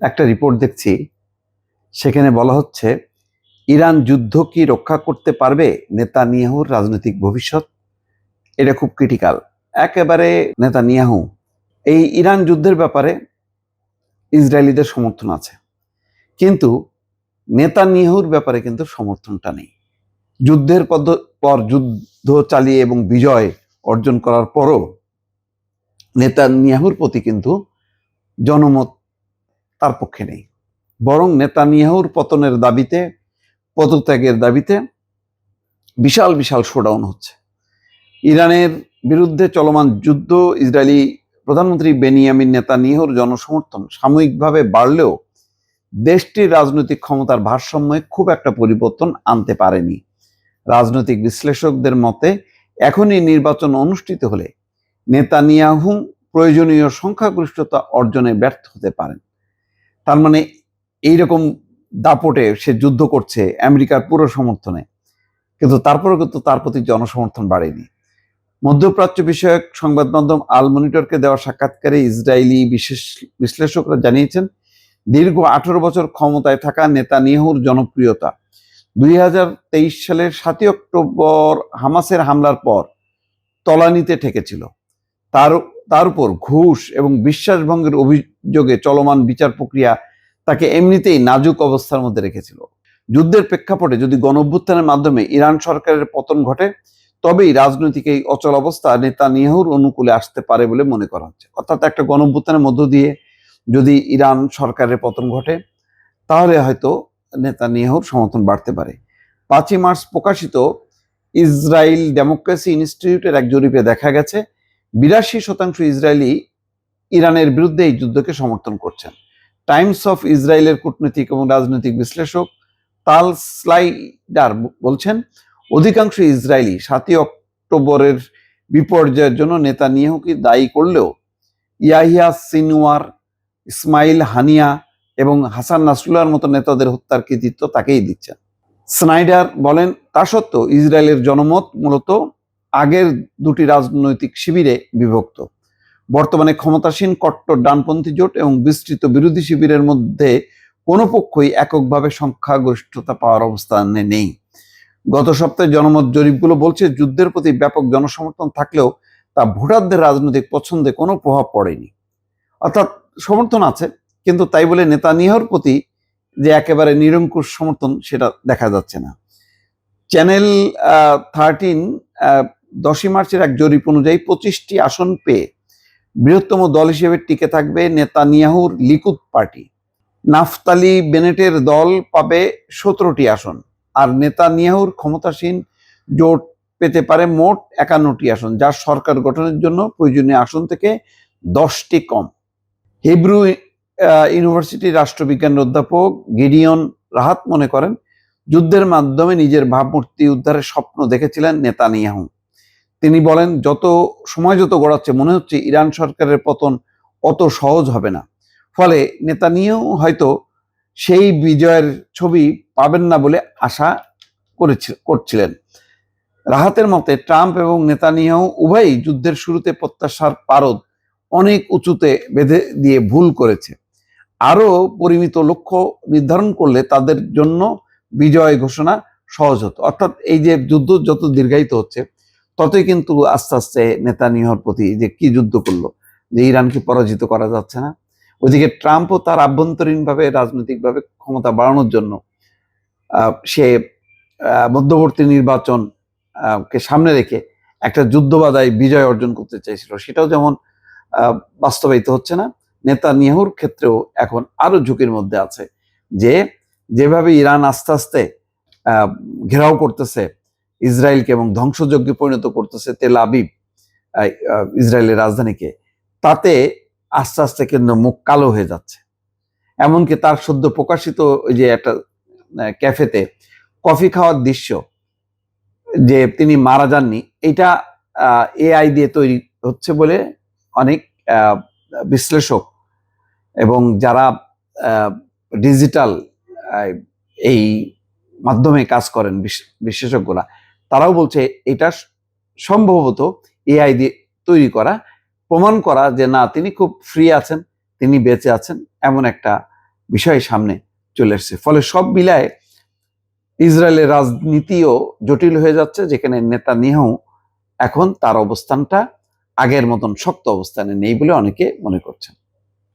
একটা রিপোর্ট দেখছি, সেখানে বলা হচ্ছে ইরান যুদ্ধ কি রক্ষা করতে পারবে নেতানিয়াহুর রাজনৈতিক ভবিষ্যৎ। এটা খুব ক্রিটিক্যাল একেবারে। নেতানিয়াহু এই ইরান যুদ্ধের ব্যাপারে ইসরায়েলিদের সমর্থন আছে, কিন্তু নেতানিয়াহুর ব্যাপারে কিন্তু সমর্থনটা নেই। যুদ্ধের পর যুদ্ধ চালিয়ে এবং বিজয় অর্জন করার পরও নেতানিয়াহুর প্রতি কিন্তু জনমত তার পক্ষে নেই। বরং নেতানিয়াহুর পতনের দাবিতে, পদত্যাগের দাবিতে বিশাল বিশাল শোডাউন হচ্ছে। ইরানের বিরুদ্ধে চলমান যুদ্ধ, ইসরায়েলি প্রধানমন্ত্রী বেনিয়ামিন নেতানিয়াহুর জনসমর্থন সাময়িকভাবে বাড়লেও দেশটির রাজনৈতিক ক্ষমতার ভারসাম্যে খুব একটা পরিবর্তন আনতে পারেনি। রাজনৈতিক বিশ্লেষকদের মতে এখনই নির্বাচন অনুষ্ঠিত হলে নেতানিয়াহু প্রয়োজনীয় সংখ্যাগরিষ্ঠতা অর্জনে ব্যর্থ হতে পারেন। তার মানে এইরকম দাপটে সে যুদ্ধ করছে আমেরিকার পুরো সমর্থনে, কিন্তু তারপরেও কিন্তু তার প্রতি জনসমর্থন বাড়েনি। মধ্যপ্রাচ্য বিষয়ক সংবাদ মাধ্যম আল মনিটরকে দেওয়া সাক্ষাৎকারে ইসরায়েলি বিশ্লেষকরা জানিয়েছেন, দীর্ঘ 18 বছর ক্ষমতায় থাকা নেতানিয়াহুর জনপ্রিয়তা 2023 সালের 7 অক্টোবর হামাসের হামলার পর তলানিতে ঠেকেছিল। তার উপর ঘুষ এবং বিশ্বাসভঙ্গের অভিযোগে চলমান বিচার প্রক্রিয়া তাকে এমনিতেই নাজুক অবস্থার মধ্যে রেখেছিল। যুদ্ধের প্রেক্ষাপটে যদি গণঅভ্যুত্থানের মাধ্যমে ইরান সরকারের পতন ঘটে, তবেই রাজনৈতিক এই অচল অবস্থা নেতানিয়াহুর অনুকূলে আসতে পারে বলে মনে করা হচ্ছে। অর্থাৎ একটা গণঅভ্যুত্থানের মধ্য দিয়ে যদি ইরান সরকারের পতন ঘটে, তাহলে হয়তো নেতানিয়াহুর সমর্থন বাড়তে পারে। 5ই মার্চ প্রকাশিত ইসরায়েল ডেমোক্রেসি ইনস্টিটিউটের এক জরিপে দেখা গেছে 82% ইসরায়েলি ইরানের বিরুদ্ধে এই যুদ্ধকে সমর্থন করছেন। টাইমস অফ ইসরায়েলের কূটনৈতিক এবং রাজনৈতিক বিশ্লেষক তাল স্লাইডার বলছেন, অধিকাংশ ইসরায়েলি 7 অক্টোবরের বিপর্যয়ের জন্য নেতানিয়াহুকে দায়ী করলেও ইয়াহিয়া সিনওয়ার, ইসমাইল হানিয়া এবং হাসান নাসরুল্লাহর মতো নেতাদের হত্যার কৃতিত্ব তাকেই দিচ্ছেন। স্নাইডার বলেন, তা সত্ত্বেও ইসরায়েলের জনমত মূলত আগের দুটি রাজনৈতিক শিবিরে বিভক্ত। বর্তমানে ক্ষমতাসীন কট্টর ডানপন্থী জোট এবং বিস্তৃত বিরোধী শিবিরের মধ্যে কোনো পক্ষই এককভাবে সংখ্যাগরিষ্ঠতা পাওয়ার অবস্থানে নেই। গত সপ্তাহে জনমত জরিপগুলো বলছে, যুদ্ধের প্রতি ব্যাপক জনসমর্থন থাকলেও তা ভোটারদের রাজনৈতিক পছন্দে কোনো প্রভাব পড়েনি। অর্থাৎ সমর্থন আছে, কিন্তু তাই বলে নেতানিয়াহুর প্রতি যে একেবারে নিরঙ্কুশ সমর্থন সেটা দেখা যাচ্ছে না। চ্যানেল 13 10ই মার্চের এক জরিপ অনুযায়ী 25টি আসন পেয়ে বৃহত্তম দল হিসেবে টিকে থাকবে নেতানিয়াহুর লিকুদ পার্টি। নাফতালি বেনেটের দল পাবে 17টি আসন, আর নেতানিয়াহুর ক্ষমতাসীন জোট পেতে পারে মোট 51টি আসন, যা সরকার গঠনের জন্য প্রয়োজনীয় আসন থেকে 10টি কম। হিব্রু ইউনিভার্সিটির রাষ্ট্রবিজ্ঞানের অধ্যাপক গিডিয়ন রাহাত মনে করেন, যুদ্ধের মাধ্যমে নিজের ভাবমূর্তি উদ্ধারের স্বপ্ন দেখেছিলেন নেতানিয়াহু। তিনি বলেন, সময় যত গড়াচ্ছে মনে হচ্ছে ইরান সরকারের পতন অত সহজ হবে না। ফলে নেতানিয়াহু হয়তো সেই বিজয়ের ছবি পাবেন না বলে আশা করছিলেন। রাহাতের মতে, ট্রাম্প এবং নেতানিয়াহু উভয়ই যুদ্ধের শুরুতে প্রত্যাশার পারদ অনেক উঁচুতে বেঁধে দিয়ে ভুল করেছে। আরো পরিমিত লক্ষ্য নির্ধারণ করলে তাদের জন্য বিজয় ঘোষণা সহজ হতো। অর্থাৎ এই যে যুদ্ধ যত দীর্ঘায়িত হচ্ছে, ততই কিন্তু আস্তে আস্তে নেতানিয়াহুর প্রতি যে কি যুদ্ধ করলো, যে ইরানকে পরাজিত করা যাচ্ছে না। ওইদিকে ট্রাম্পও তার আভ্যন্তরীণভাবে রাজনৈতিকভাবে ক্ষমতা বাড়ানোর জন্য সে মধ্যবর্তী নির্বাচন কে সামনে রেখে একটা যুদ্ধবাদায় বিজয় অর্জন করতে চাইছিল, সেটাও যেমন বাস্তবায়িত হচ্ছে না। নেতানিয়াহুর ক্ষেত্রেও এখন আরো ঝুঁকির মধ্যে আছে, যে যেভাবে ইরান আস্তে আস্তে ঘেরাও করতেছে ইসরায়েলকে এবং ধ্বংসযজ্ঞে পরিণত করতেছে তেল আবিব, ইসরায়েলের রাজধানীকে, তাতে আস্তে আস্তে কিন্তু মুখ কালো হয়ে যাচ্ছে। এমনকি তার সদ্য প্রকাশিত ওই যে একটা ক্যাফেতে কফি খাওয়ার দৃশ্য, যে তিনি মারা যাননি, এটা এআই দিয়ে তৈরি হচ্ছে বলে অনেক বিশ্লেষক এবং যারা ডিজিটাল এই মাধ্যমে কাজ করেন বিশেষজ্ঞরা, তারাও বলছে এটা সম্ভবত এআই দিয়ে তৈরি করা, প্রমাণ করা যে না, তিনি খুব ফ্রি আছেন, তিনি বেঁচে আছেন, এমন একটা বিষয় সামনে চলে এসেছে। ফলে সব মিলায় ইসরায়েলের রাজনীতিও জটিল হয়ে যাচ্ছে, যেখানে নেতানিয়াহু এখন তার অবস্থানটা আগের মতন শক্ত অবস্থানে নেই বলে অনেকে মনে করছেন।